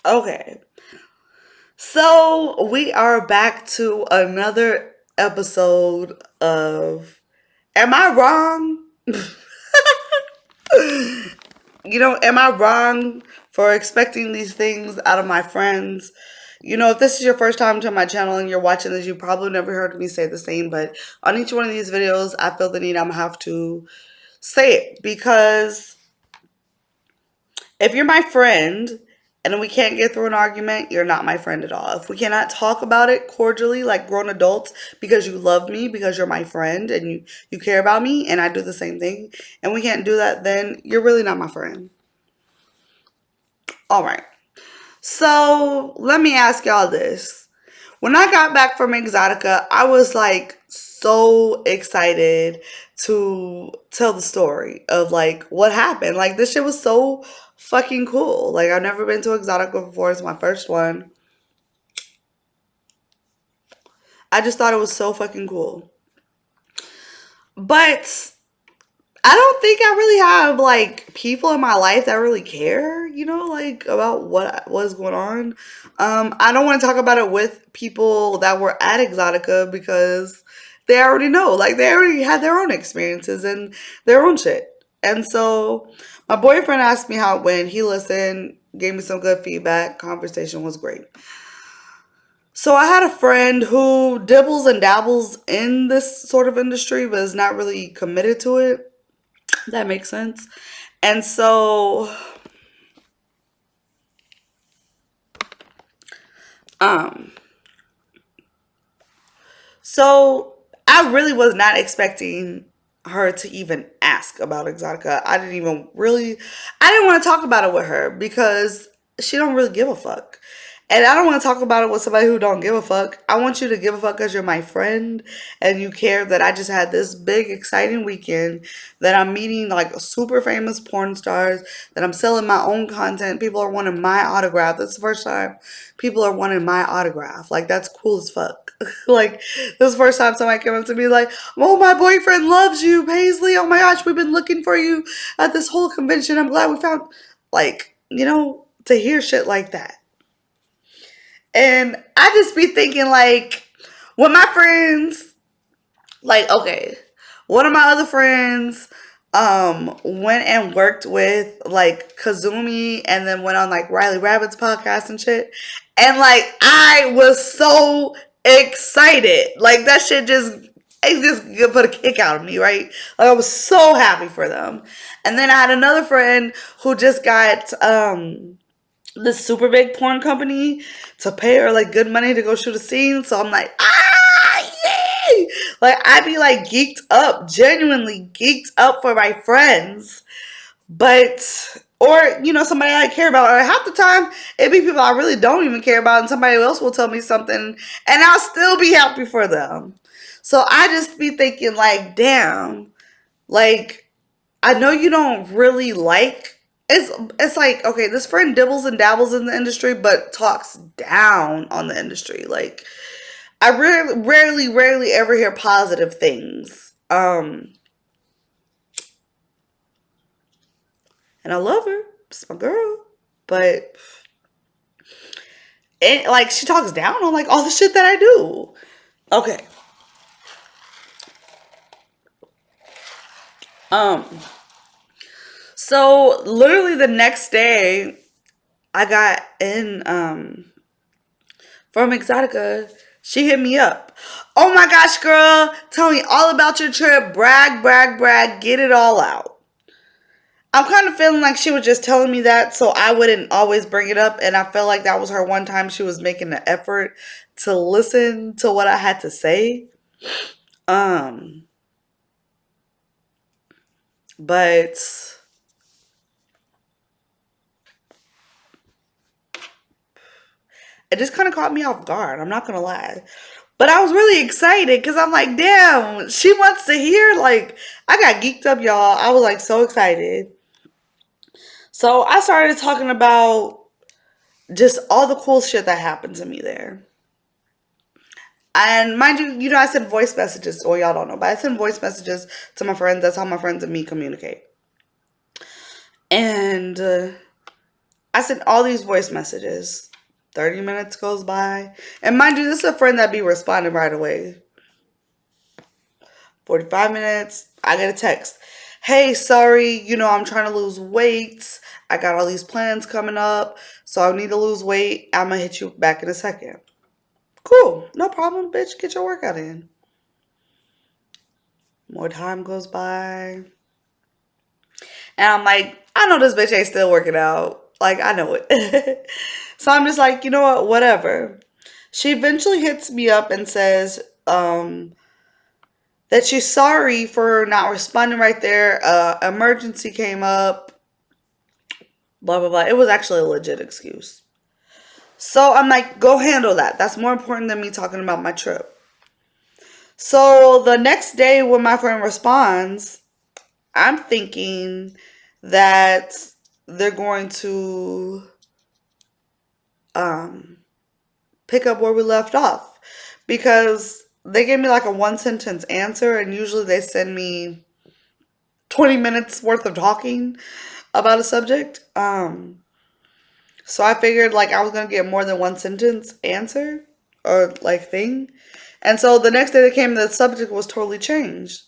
Okay. So we are back to another episode of Am I Wrong? Am I wrong for expecting these things out of my friends? If this is your first time to my channel and you're watching this, you probably never heard me say the same, but on each one of these videos, I feel the need I'm gonna have to say it because if you're my friend and we can't get through an argument, you're not my friend at all. If we cannot talk about it cordially like grown adults because you love me, because you're my friend and you care about me and I do the same thing, and we can't do that, then you're really not my friend. All right. So let me ask y'all this. When I got back from Exotica, I was like so excited to tell the story of like what happened. Like this shit was so fucking cool. Like I've never been to Exotica before. It's my first one. I just thought it was so fucking cool. But I don't think I really have like people in my life that really care, like about what was going on. I don't want to talk about it with people that were at Exotica because they already know, like they already had their own experiences and their own shit. And so my boyfriend asked me how it went. He listened, gave me some good feedback. Conversation was great. So I had a friend who dibbles and dabbles in this sort of industry, but is not really committed to it. That makes sense. And um, so I really was not expecting her to even ask about Exotica. I didn't want to talk about it with her because she don't really give a fuck. And I don't want to talk about it with somebody who don't give a fuck. I want you to give a fuck because you're my friend and you care that I just had this big exciting weekend, that I'm meeting like super famous porn stars, that I'm selling my own content. People are wanting my autograph. That's the first time people are wanting my autograph. Like that's cool as fuck. Like this is the first time somebody came up to me like, "Oh, my boyfriend loves you, Paisley. Oh my gosh, we've been looking for you at this whole convention. I'm glad we found," like, to hear shit like that. And I just be thinking like, when my friends, like, okay, one of my other friends went and worked with like Kazumi and then went on like Riley Rabbit's podcast and shit. And like I was so excited. Like that shit just, it just put a kick out of me, right? Like I was so happy for them. And then I had another friend who just got this super big porn company to pay her like good money to go shoot a scene. So I'm like, yay! Like I'd be like geeked up, genuinely geeked up for my friends. But or somebody I care about. Or half the time it'd be people I really don't even care about, and somebody else will tell me something, and I'll still be happy for them. So I just be thinking like, damn, like I know you don't really like, it's like, okay, this friend dibbles and dabbles in the industry but talks down on the industry. Like I rarely ever hear positive things. And I love her. It's my girl. But like she talks down on like all the shit that I do. Okay. Um so literally the next day I got in from Exotica, she hit me up. "Oh my gosh, girl, tell me all about your trip. Brag, brag, brag. Get it all out." I'm kind of feeling like she was just telling me that so I wouldn't always bring it up. And I felt like that was her one time she was making an effort to listen to what I had to say. Um, but it just kind of caught me off guard. I'm not going to lie. But I was really excited because I'm like, damn, she wants to hear. Like, I got geeked up, y'all. I was like so excited. So I started talking about just all the cool shit that happened to me there. And mind you, I send voice messages. Well, y'all don't know, but I send voice messages to my friends. That's how my friends and me communicate. And I sent all these voice messages. 30 minutes goes by. And mind you, this is a friend that be responding right away. 45 minutes, I get a text. Hey, sorry, I'm trying to lose weight. I got all these plans coming up, so I need to lose weight. I'm going to hit you back in a second. Cool, no problem, bitch. Get your workout in. More time goes by. And I'm like, I know this bitch ain't still working out. Like, I know it. So I'm just like, you know what? Whatever. She eventually hits me up and says that she's sorry for not responding right there. Emergency came up. Blah, blah, blah. It was actually a legit excuse. So I'm like, go handle that. That's more important than me talking about my trip. So the next day when my friend responds, I'm thinking that they're going to pick up where we left off, because they gave me like a one sentence answer, and usually they send me 20 minutes worth of talking about a subject. So I figured like I was going to get more than one sentence answer or like thing. And so the next day they came, the subject was totally changed.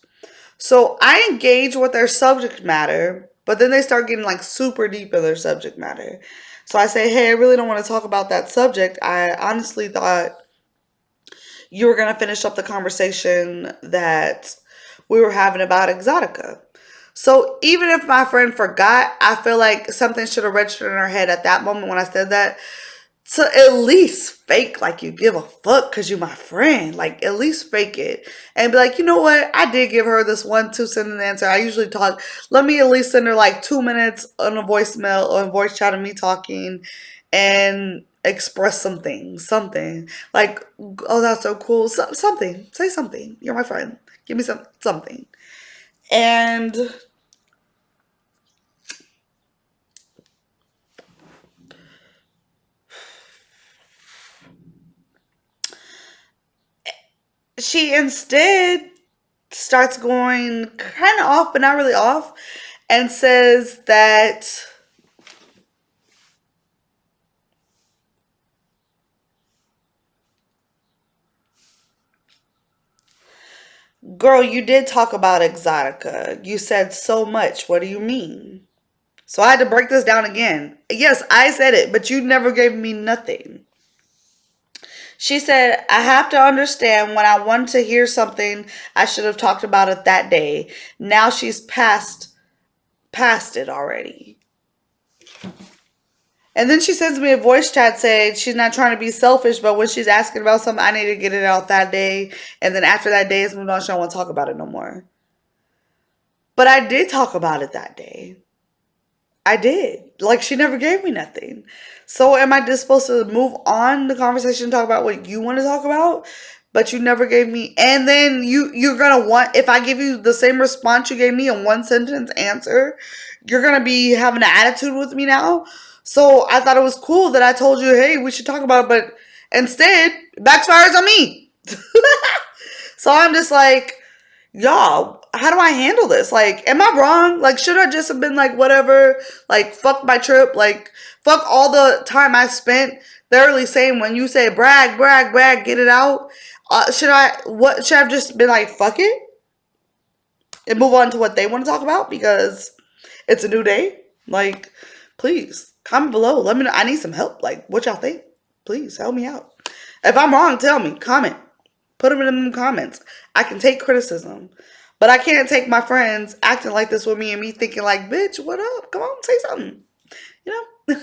So I engage with their subject matter, but then they start getting like super deep in their subject matter. So I say, hey, I really don't want to talk about that subject. I honestly thought you were going to finish up the conversation that we were having about Exotica. So even if my friend forgot, I feel like something should have registered in her head at that moment when I said that, to at least fake like you give a fuck because you're my friend. Like, at least fake it and be like, you know what? I did give her this 1-2 sentence answer. I usually talk. Let me at least send her like 2 minutes on a voicemail or a voice chat of me talking and express something. Like, oh, that's so cool. Something. Say something. You're my friend. Give me something. And she instead starts going kind of off, but not really off, and says that girl, you did talk about Exotica. You said so much. What do you mean? So I had to break this down again. Yes, I said it, but you never gave me nothing. She said, I have to understand when I wanted to hear something, I should have talked about it that day. Now she's past it already. And then she sends me a voice chat saying she's not trying to be selfish, but when she's asking about something, I need to get it out that day. And then after that day is moved on, she don't want to talk about it no more. But I did talk about it that day. I did. Like, she never gave me nothing. So am I just supposed to move on the conversation and talk about what you want to talk about? But you never gave me, and then you're gonna want, if I give you the same response you gave me, a one sentence answer, you're gonna be having an attitude with me now. So I thought it was cool that I told you, hey, we should talk about it, but instead backfires on me. So I'm just like, y'all, how do I handle this? Like, am I wrong? Like, should I just have been like, whatever, like, fuck my trip, like, fuck all the time I spent thoroughly saying, when you say brag, brag, brag, get it out, should I have just been like, fuck it and move on to what they want to talk about because it's a new day? Like, please comment below. Let me know. I need some help. Like, what y'all think? Please help me out. If I'm wrong, tell me. Comment. Put them in the comments. I can take criticism. But I can't take my friends acting like this with me and me thinking like, bitch, what up? Come on, say something. You know?